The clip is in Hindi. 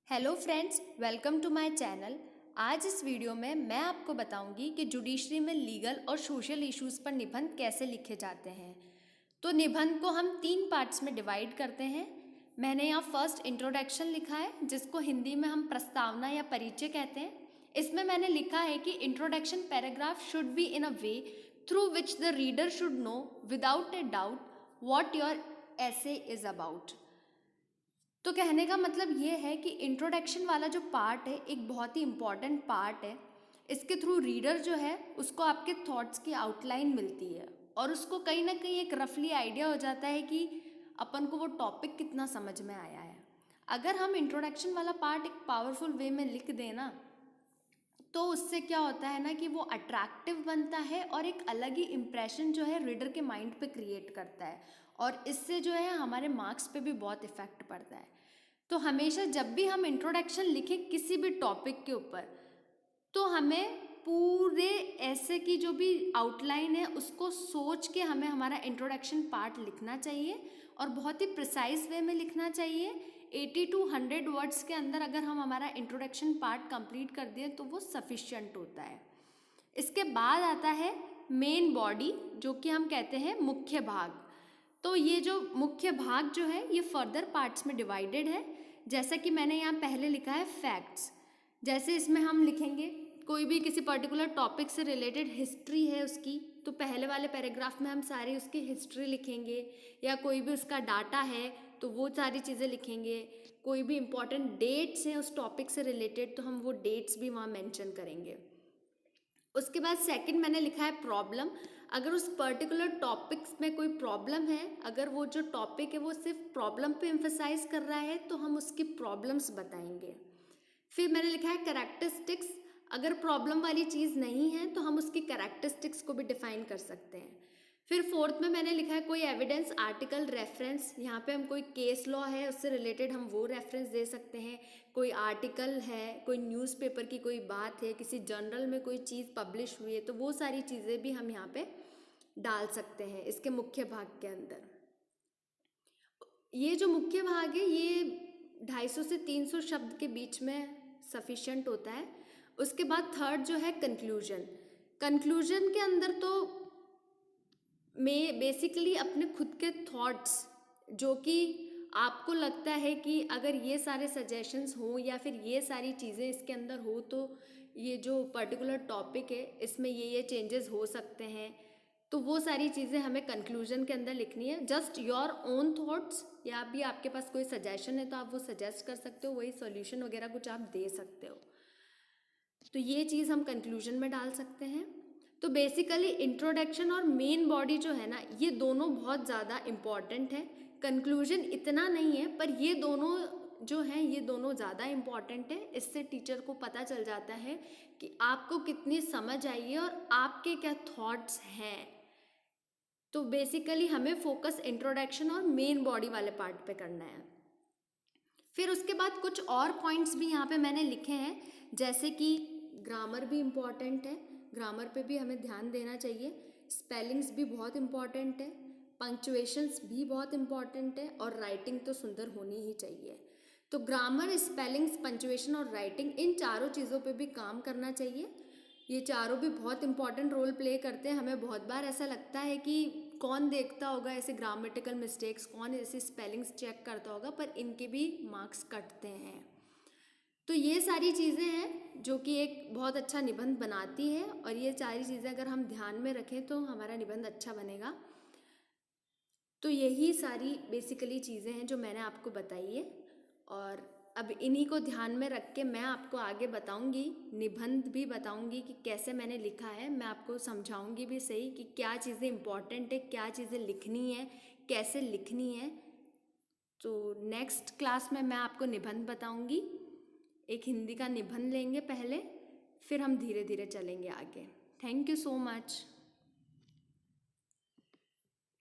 Hello friends, welcome to my channel. आज इस वीडियो में मैं आपको बताऊंगी कि जुडिशरी में लीगल और सोशल इश्यूज़ पर निबंध कैसे लिखे जाते हैं। तो निबंध को हम 3 पार्ट्स में डिवाइड करते हैं। मैंने यहाँ फर्स्ट इंट्रोडक्शन लिखा है, जिसको हिंदी में हम प्रस्तावना या परिचय कहते हैं। इसमें मैंने लिखा है कि introduction paragraph should be in a way through which the reader should know without a doubt what your essay is about. तो कहने का मतलब ये है कि इंट्रोडक्शन वाला जो पार्ट है एक बहुत ही इम्पॉर्टेंट पार्ट है। इसके थ्रू रीडर जो है उसको आपके थॉट्स की आउटलाइन मिलती है और उसको कहीं ना कहीं एक रफली आइडिया हो जाता है कि अपन को वो टॉपिक कितना समझ में आया है। अगर हम इंट्रोडक्शन वाला पार्ट एक पावरफुल वे में लिख दें ना, तो उससे क्या होता है ना कि वो अट्रैक्टिव बनता है और एक अलग ही इम्प्रेशन जो है रीडर के माइंड पे क्रिएट करता है और इससे जो है हमारे मार्क्स पे भी बहुत इफ़ेक्ट पड़ता है। तो हमेशा जब भी हम इंट्रोडक्शन लिखें किसी भी टॉपिक के ऊपर, तो हमें पूरे ऐसे की जो भी आउटलाइन है उसको सोच के हमें हमारा इंट्रोडक्शन पार्ट लिखना चाहिए और बहुत ही प्रिसाइज वे में लिखना चाहिए। 80 to 100 वर्ड्स के अंदर अगर हम हमारा इंट्रोडक्शन पार्ट कंप्लीट कर दें तो वो सफिशिएंट होता है। इसके बाद आता है मेन बॉडी, जो कि हम कहते हैं मुख्य भाग। तो ये जो मुख्य भाग जो है ये फर्दर पार्ट्स में डिवाइडेड है। जैसा कि मैंने यहाँ पहले लिखा है फैक्ट्स। जैसे इसमें हम लिखेंगे कोई भी किसी पर्टिकुलर टॉपिक से रिलेटेड हिस्ट्री है उसकी, तो पहले वाले पैराग्राफ में हम सारी उसकी हिस्ट्री लिखेंगे, या कोई भी उसका डाटा है तो वो सारी चीज़ें लिखेंगे। कोई भी इम्पॉर्टेंट डेट्स हैं उस टॉपिक से रिलेटेड तो हम वो डेट्स भी वहाँ मेंशन करेंगे। उसके बाद सेकंड मैंने लिखा है प्रॉब्लम। अगर उस पर्टिकुलर टॉपिक्स में कोई प्रॉब्लम है, अगर वो जो टॉपिक है वो सिर्फ प्रॉब्लम पे एम्फसाइज कर रहा है तो हम उसकी प्रॉब्लम्स बताएंगे। फिर मैंने लिखा है कैरेक्टरिस्टिक्स। अगर प्रॉब्लम वाली चीज़ नहीं है तो हम उसकी कैरेक्टरिस्टिक्स को भी डिफाइन कर सकते हैं। फिर फोर्थ में मैंने लिखा है कोई एविडेंस, आर्टिकल, रेफरेंस। यहाँ पे हम कोई केस लॉ है उससे रिलेटेड हम वो रेफरेंस दे सकते हैं। कोई आर्टिकल है, कोई न्यूज़पेपर की कोई बात है, किसी जर्नल में कोई चीज़ पब्लिश हुई है, तो वो सारी चीज़ें भी हम यहाँ पे डाल सकते हैं इसके मुख्य भाग के अंदर। ये जो मुख्य भाग है ये 250 से 300 शब्द के बीच में सफिशिएंट होता है। उसके बाद थर्ड जो है कंक्लूजन। कंक्लूजन के अंदर तो में बेसिकली अपने खुद के थॉट्स, जो कि आपको लगता है कि अगर ये सारे सजेशंस हो या फिर ये सारी चीज़ें इसके अंदर हो तो ये जो पर्टिकुलर टॉपिक है इसमें ये चेंजेस हो सकते हैं, तो वो सारी चीज़ें हमें कंक्लूजन के अंदर लिखनी है। जस्ट योर ओन थॉट्स, या भी आपके पास कोई सजेशन है तो आप वो सजेस्ट कर सकते हो, वही सॉल्यूशन वगैरह कुछ आप दे सकते हो। तो ये चीज़ हम कंक्लूजन में डाल सकते हैं। तो बेसिकली इंट्रोडक्शन और मेन बॉडी जो है ना, ये दोनों बहुत ज़्यादा इम्पॉर्टेंट है। कंक्लूजन इतना नहीं है, पर ये दोनों जो हैं ये दोनों ज़्यादा इम्पॉर्टेंट है। इससे टीचर को पता चल जाता है कि आपको कितनी समझ आई है और आपके क्या थॉट्स हैं। तो बेसिकली हमें फोकस इंट्रोडक्शन और मेन बॉडी वाले पार्ट पे करना है। फिर उसके बाद कुछ और पॉइंट्स भी यहाँ पे मैंने लिखे हैं, जैसे कि ग्रामर भी इम्पॉर्टेंट है, ग्रामर पे भी हमें ध्यान देना चाहिए। स्पेलिंग्स भी बहुत इम्पॉर्टेंट है, पंक्चुएशंस भी बहुत इम्पॉर्टेंट है, और राइटिंग तो सुंदर होनी ही चाहिए। तो ग्रामर, स्पेलिंग्स, पंक्चुएशन और राइटिंग, इन चारों चीज़ों पे भी काम करना चाहिए। ये चारों भी बहुत इंपॉर्टेंट रोल प्ले करते हैं। हमें बहुत बार ऐसा लगता है कि कौन देखता होगा ऐसे ग्रामेटिकल मिस्टेक्स, कौन ऐसे स्पेलिंग्स चेक करता होगा, पर इनके भी मार्क्स कटते हैं। तो ये सारी चीज़ें हैं जो कि एक बहुत अच्छा निबंध बनाती है, और ये सारी चीज़ें अगर हम ध्यान में रखें तो हमारा निबंध अच्छा बनेगा। तो यही सारी बेसिकली चीज़ें हैं जो मैंने आपको बताई है, और अब इन्हीं को ध्यान में रख के मैं आपको आगे बताऊंगी, निबंध भी बताऊंगी कि कैसे मैंने लिखा है। मैं आपको समझाऊंगी भी सही कि क्या चीज़ें इंपॉर्टेंट है, क्या चीज़ें लिखनी है, कैसे लिखनी है। तो नेक्स्ट क्लास में मैं आपको निबंध बताऊंगी। एक हिंदी का निबंध लेंगे पहले, फिर हम धीरे धीरे चलेंगे आगे। Thank you so much.